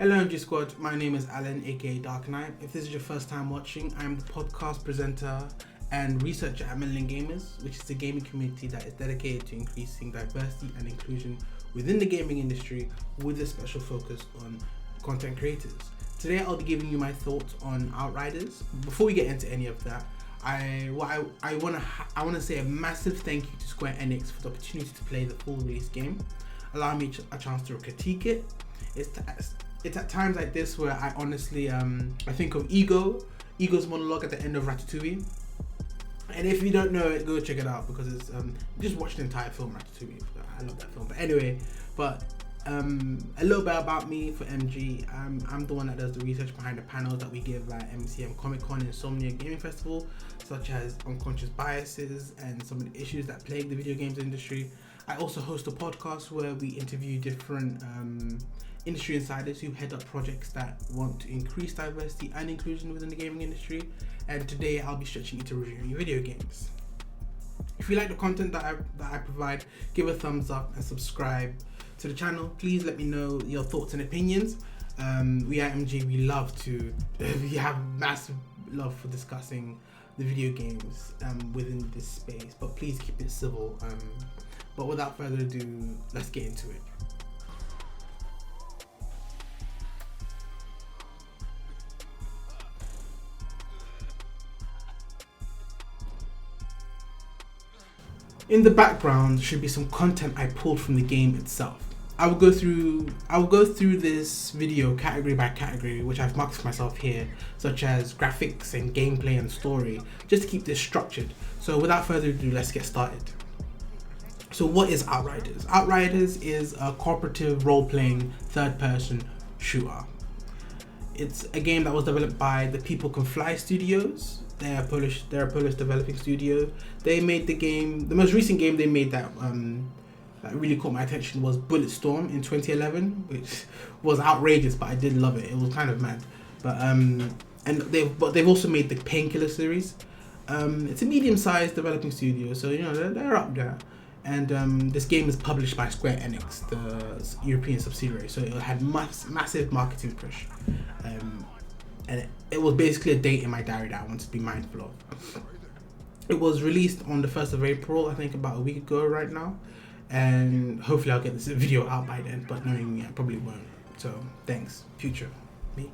Hello MG Squad, my name is Alan aka Dark Knight. If this is your first time watching, I'm the podcast presenter and researcher at MelaninGamers, which is the gaming community that is dedicated to increasing diversity and inclusion within the gaming industry with a special focus on content creators. Today I'll be giving you my thoughts on Outriders. Before we get into any of that, I want to say a massive thank you to Square Enix for the opportunity to play the full release game, allowing me a chance to critique it. It's at times like this where I honestly I think of Ego's monologue at the end of Ratatouille. And if you don't know it, go check it out because it's just watch the entire film Ratatouille. I love that film. But anyway, a little bit about me for MG. I'm the one that does the research behind the panels that we give at MCM Comic Con and Insomnia Gaming Festival, such as unconscious biases and some of the issues that plague the video games industry. I also host a podcast where we interview different industry insiders who head up projects that want to increase diversity and inclusion within the gaming industry. And today I'll be stretching into reviewing video games. If you like the content that I provide, give a thumbs up and subscribe to the channel. Please let me know your thoughts and opinions. We at MG, we have massive love for discussing the video games within this space, but please keep it civil. But without further ado, let's get into it. In the background should be some content I pulled from the game itself. I will go through this video category by category, which I've marked for myself here, such as graphics and gameplay and story, just to keep this structured. So without further ado, let's get started. So what is Outriders? Outriders is a cooperative role-playing third-person shooter. It's a game that was developed by the People Can Fly Studios. They're a Polish developing studio. They made the game. The most recent game they made that really caught my attention was Bulletstorm in 2011, which was outrageous, but I did love it. It was kind of mad. But they've also made the Painkiller series. It's a medium-sized developing studio, so they're up there. And this game is published by Square Enix, the European subsidiary, so it had massive marketing push. And it was basically a date in my diary that I wanted to be mindful of. It was released on the 1st of April, I think about a week ago right now. And hopefully I'll get this video out by then, but knowing me, I probably won't. So thanks, future me.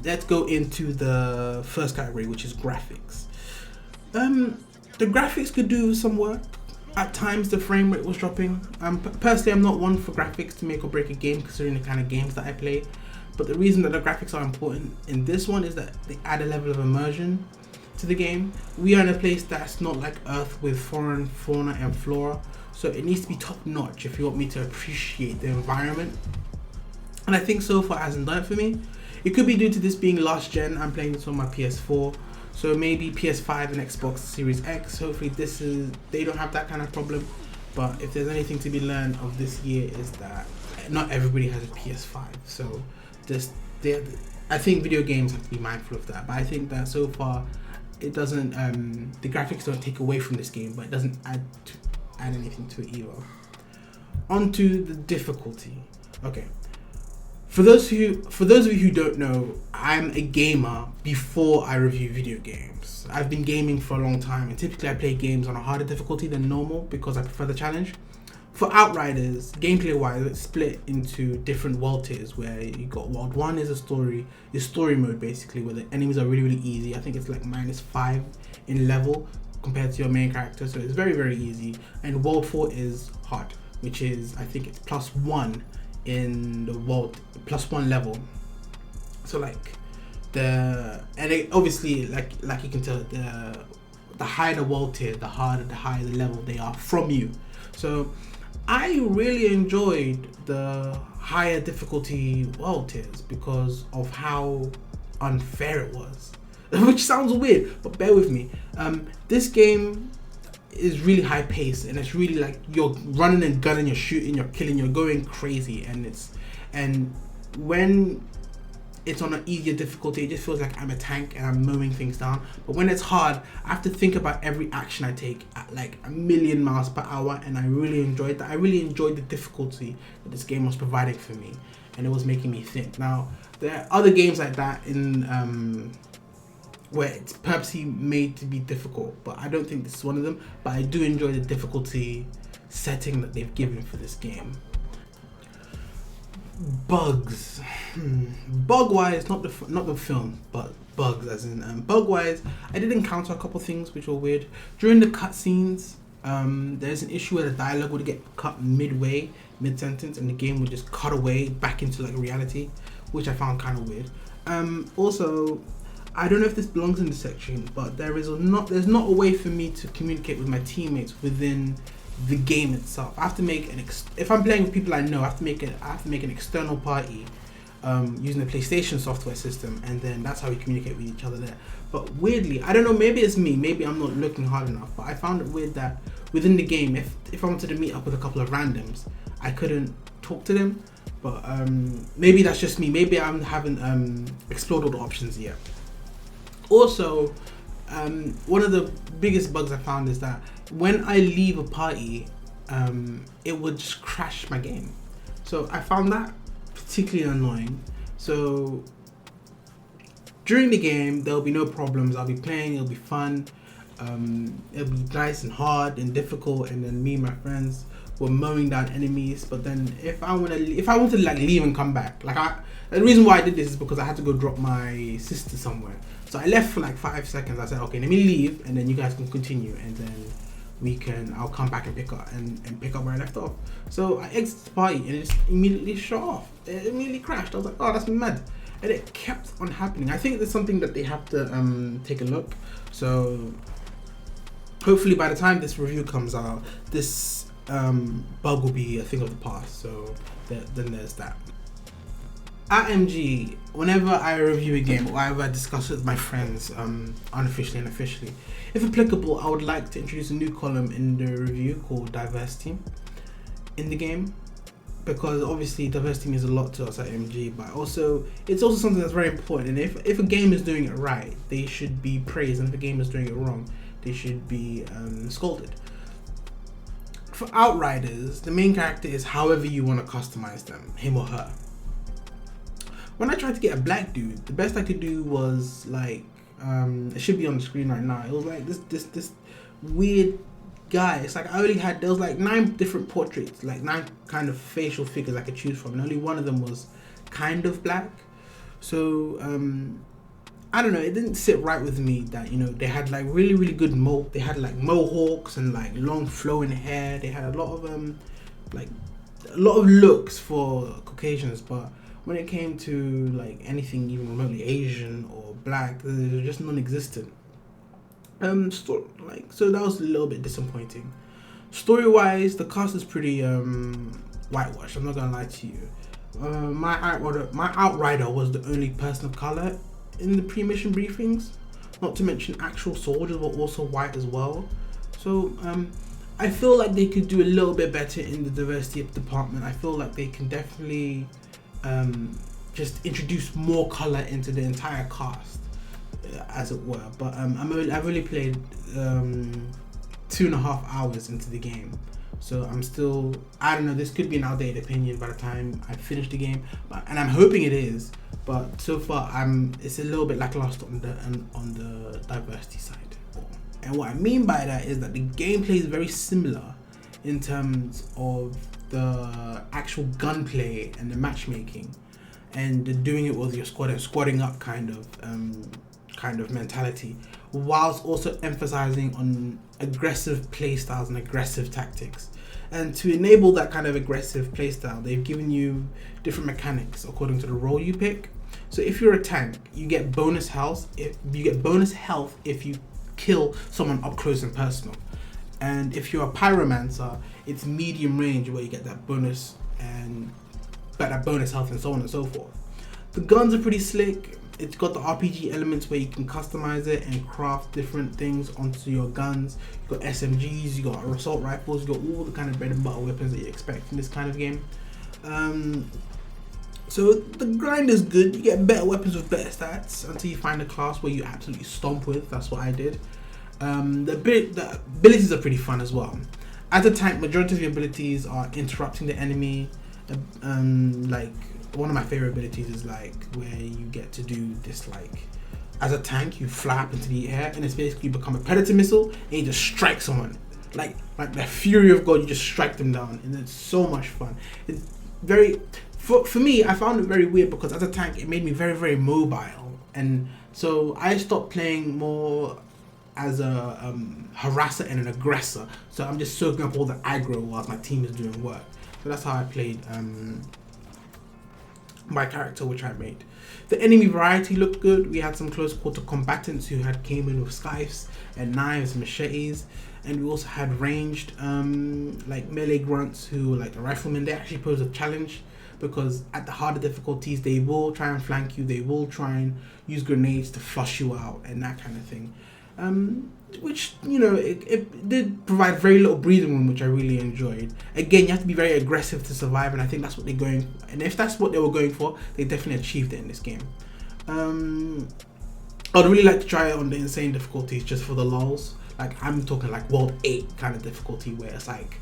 Let's go into the first category, which is graphics. The graphics could do some work. At times the frame rate was dropping. Personally, I'm not one for graphics to make or break a game, considering the kind of games that I play. But the reason that the graphics are important in this one is that they add a level of immersion to the game. We are in a place that's not like Earth with foreign fauna and flora, so it needs to be top notch if you want me to appreciate the environment. And I think so far it hasn't done it for me. It could be due to this being last gen. I'm playing this on my PS4, so maybe PS5 and Xbox Series X. Hopefully they don't have that kind of problem. But if there's anything to be learned of this year is that not everybody has a PS5, so I think video games have to be mindful of that. But I think that so far it doesn't the graphics don't take away from this game, but it doesn't add anything to it either. On to the difficulty. Okay, for those of you who don't know, I'm a gamer before I review video games. I've been gaming for a long time, and typically I play games on a harder difficulty than normal because I prefer the challenge. For Outriders, gameplay-wise, it's split into different world tiers where you got world 1 is your story mode basically, where the enemies are really, really easy. I think it's like -5 in level compared to your main character, so it's very, very easy. And world 4 is hard, which is, I think it's +1 in the world, +1 level. So obviously, like you can tell, the higher the world tier, the higher the level they are from you. So I really enjoyed the higher difficulty world tiers because of how unfair it was. Which sounds weird, but bear with me. This game is really high paced, and it's really like you're running and gunning, you're shooting, you're killing, you're going crazy, and when it's on an easier difficulty, it just feels like I'm a tank and I'm mowing things down. But when it's hard, I have to think about every action I take at like 1,000,000 miles per hour, and I really enjoyed that. I really enjoyed the difficulty that this game was providing for me. and it was making me think. Now there are other games like that in where it's purposely made to be difficult, but I don't think this is one of them. But I do enjoy the difficulty setting that they've given for this game. Bugs, bug wise, not the film, but bugs as in bug wise. I did encounter a couple things which were weird during the cutscenes. There's an issue where the dialogue would get cut mid sentence, and the game would just cut away back into like reality, which I found kind of weird. Also, I don't know if this belongs in this section, but there's not a way for me to communicate with my teammates within the game itself. I have to make if I'm playing with people I know, I have to make an external party using the PlayStation software system, and then that's how we communicate with each other there. But weirdly, I don't know, maybe it's me, maybe I'm not looking hard enough, but I found it weird that within the game, if I wanted to meet up with a couple of randoms, I couldn't talk to them. But maybe that's just me, maybe I haven't explored all the options yet. Also, one of the biggest bugs I found is that when I leave a party, it would just crash my game. So I found that particularly annoying. So during the game, there'll be no problems. I'll be playing, it'll be fun. It'll be nice and hard and difficult, and then me and my friends were mowing down enemies. But then if I want to like leave and come back, the reason why I did this is because I had to go drop my sister somewhere. So I left for like 5 seconds. I said, okay, let me leave, and then you guys can continue, and then I'll come back and pick up where I left off. So I exited the party, and it just immediately shut off. It immediately crashed. I was like, oh, that's mad. And it kept on happening. I think there's something that they have to take a look. So hopefully by the time this review comes out, this bug will be a thing of the past. So then there's that. At MG, whenever I review a game or whenever I discuss it with my friends, unofficially and officially, if applicable, I would like to introduce a new column in the review called diversity in the game, because obviously diversity means a lot to us at MG, but it's also something that's very important. And if a game is doing it right, they should be praised, and if a game is doing it wrong, they should be scolded. For Outriders, the main character is however you want to customize them, him or her. When I tried to get a black dude, the best I could do was like, it should be on the screen right now. It was like this weird guy. It's like there was like 9 different portraits, like 9 kind of facial figures I could choose from, and only one of them was kind of black. So I don't know, it didn't sit right with me that, you know, they had like really good they had like mohawks and like long flowing hair. They had a lot of looks for Caucasians, but when it came to like anything even remotely Asian or black, they're just non-existent. So that was a little bit disappointing. Story-wise, the cast is pretty whitewashed. I'm not gonna lie to you. My Outrider was the only person of color in the pre-mission briefings. Not to mention actual soldiers were also white as well. So I feel like they could do a little bit better in the diversity department. I feel like they can definitely just introduce more color into the entire cast, as it were. But I've only played 2.5 hours into the game, so I'm still, I don't know, this could be an outdated opinion by the time I finish the game, and I'm hoping it is. But so far, it's a little bit lackluster on the diversity side. And what I mean by that is that the gameplay is very similar in terms of the actual gunplay and the matchmaking, and doing it with your squadding up kind of mentality, whilst also emphasizing on aggressive playstyles and aggressive tactics. And to enable that kind of aggressive playstyle, they've given you different mechanics according to the role you pick. So if you're a tank, you get bonus health if you kill someone up close and personal. And if you're a pyromancer, it's medium range where you get that bonus health and so on and so forth. The guns are pretty slick. It's got the RPG elements where you can customize it and craft different things onto your guns. You got SMGs, you got assault rifles, you got all the kind of bread and butter weapons that you expect in this kind of game. So the grind is good. You get better weapons with better stats until you find a class where you absolutely stomp with. That's what I did. The abilities are pretty fun as well. As a tank, majority of your abilities are interrupting the enemy, like one of my favorite abilities is like where you get to do this, like as a tank you fly up into the air and it's basically become a predator missile and you just strike someone like the fury of God. You just strike them down and it's so much fun. It's very for me, I found it very weird because as a tank it made me very, very mobile, and so I stopped playing more as a harasser and an aggressor. So I'm just soaking up all the aggro whilst my team is doing work. So that's how I played my character, which I made. The enemy variety looked good. We had some close quarter combatants who came in with scythes and knives and machetes, and we also had ranged like melee grunts who were like the riflemen. They actually pose a challenge because at the harder difficulties they will try and flank you, they will try and use grenades to flush you out and that kind of thing. Which, you know, it did provide very little breathing room, which I really enjoyed. Again, you have to be very aggressive to survive, and I think that's what they're going for. And if that's what they were going for, they definitely achieved it in this game. I'd really like to try it on the insane difficulties just for the lulz. Like, I'm talking like World 8 kind of difficulty where it's like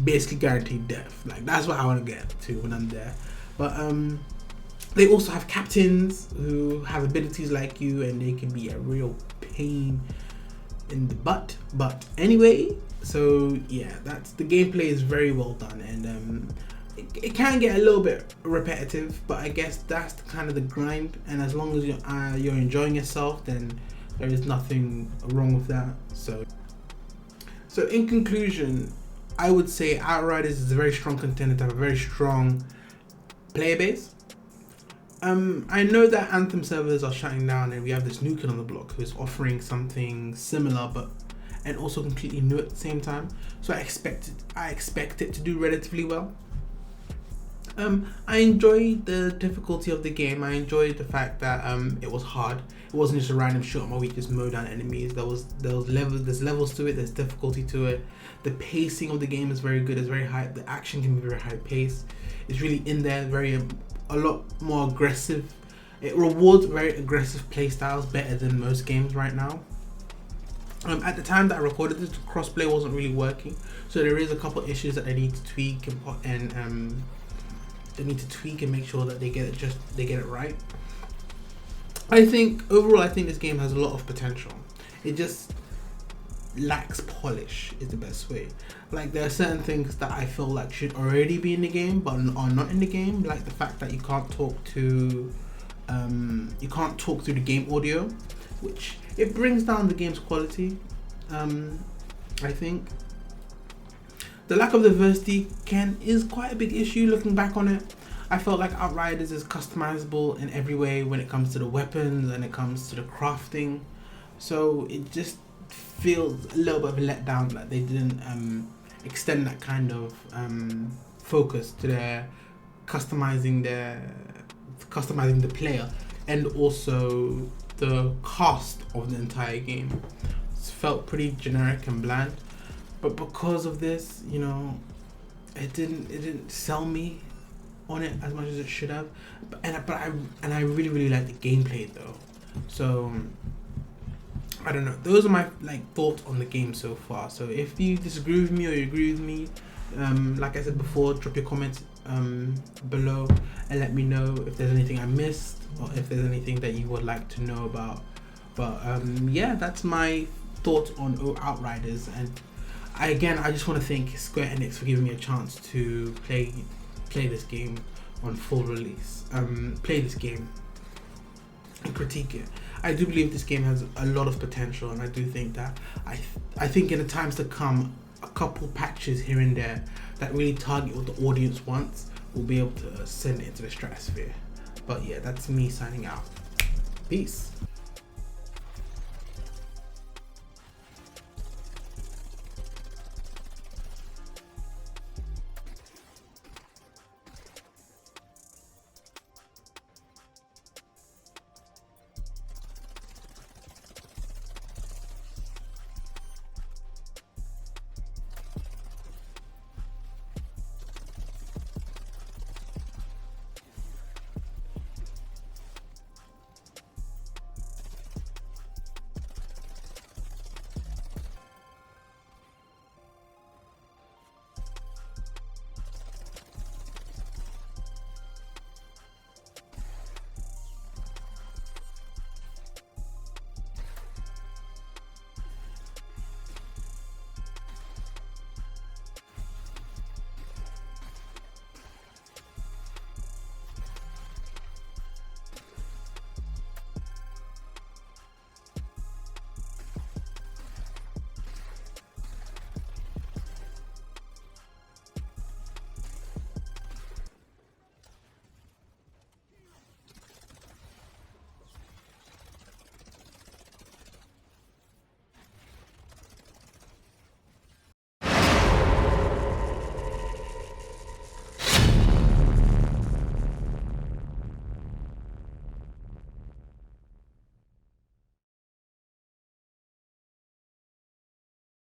basically guaranteed death. Like, that's what I want to get to when I'm there. But they also have captains who have abilities like you, and they can be a real pain in the butt. But anyway, so yeah, that's the gameplay is very well done, and it can get a little bit repetitive, but I guess that's kind of the grind. And as long as you're enjoying yourself, then there is nothing wrong with that. So in conclusion, I would say Outriders is a very strong contender to have a very strong player base. I know that Anthem servers are shutting down, and we have this new kid on the block who is offering something similar, and also completely new at the same time. So I expect it to do relatively well. I enjoyed the difficulty of the game. I enjoyed the fact that it was hard. It wasn't just a random shoot on my weak, just mow down enemies. There's levels to it. There's difficulty to it. The pacing of the game is very good. It's very high. The action can be very high paced. It's really in there. A lot more aggressive. It rewards very aggressive play styles better than most games right now. At the time that I recorded this, the crossplay wasn't really working, so there is a couple issues that they need to tweak and make sure that they get it right. I think overall, this game has a lot of potential. It just lacks polish is the best way. Like, there are certain things that I feel like should already be in the game but are not in the game, like the fact that you can't talk through the game audio, which it brings down the game's quality. I think the lack of diversity is quite a big issue looking back on it. I felt like Outriders is customizable in every way when it comes to the weapons and it comes to the crafting, so it just feels a little bit of a letdown that they didn't extend that kind of focus to their customizing the player and also the cast of the entire game. It felt pretty generic and bland, but because of this, you know, it didn't sell me on it as much as it should have. And I really, really like the gameplay though. So I don't know. Those are my thoughts on the game so far. So if you disagree with me or you agree with me, like I said before, drop your comments below and let me know if there's anything I missed or if there's anything that you would like to know about. But yeah, that's my thoughts on Outriders. And I just want to thank Square Enix for giving me a chance to play this game on full release. Play this game and critique it. I do believe this game has a lot of potential, and I do think that I think in the times to come, a couple patches here and there that really target what the audience wants will be able to send it into the stratosphere. But yeah, that's me signing out. Peace.